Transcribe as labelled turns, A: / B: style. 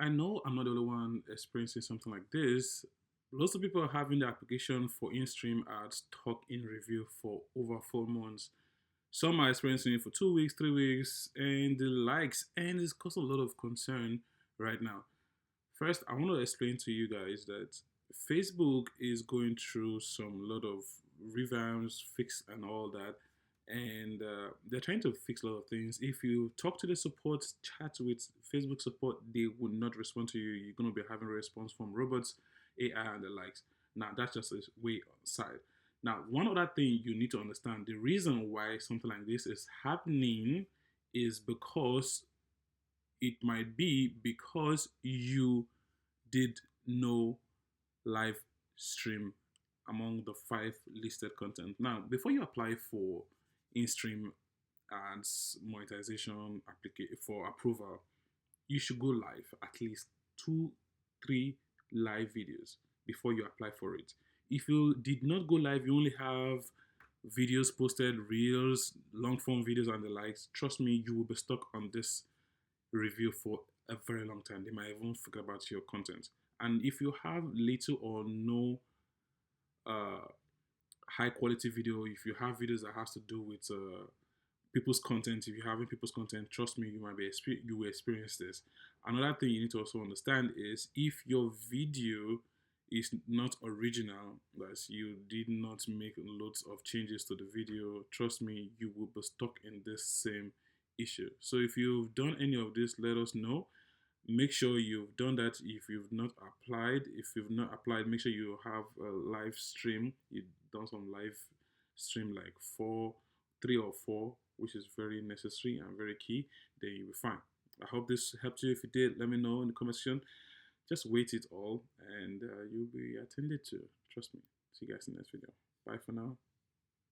A: I know I'm not the only one experiencing something like this. Lots of people are having the application for in-stream ads stuck in review for over 4 months. Some are experiencing it for 2 weeks, 3 weeks, and the likes, and it's caused a lot of concern right now. First, I want to explain to you guys that Facebook is going through some lot of revamps, fix, and all that, and they're trying to fix a lot of things. If you talk to the support, chat with Facebook support, they would not respond to you. You're going to be having a response from robots, AI, and the likes. Now, that's just a way aside. Now, one other thing you need to understand: the reason why something like this is happening is because it might be because you did no live stream among the five listed content. Now, before you apply for in-stream ads monetization for approval, you should go live at least two, three live videos before you apply for it. If you did not go live, you only have videos posted, reels, long form videos, and the likes. Trust me, you will be stuck on this review for a very long time. They might even forget about your content. And if you have little or no uh, high quality video, if you have videos that has to do with people's content, if you're having people's content, trust me, you will experience this. Another thing you need to also understand is if your video is not original, that you did not make loads of changes to the video, trust me, you will be stuck in this same issue. So if you've done any of this, let us know. Make sure you've done that. If you've not applied, make sure you have a live stream. You've done some live stream like 3 or 4, which is very necessary and very key. Then you'll be fine. I hope this helped you. If it did, let me know in the comment section. Just wait it all, and you'll be attended to. Trust me. See you guys in the next video. Bye for now.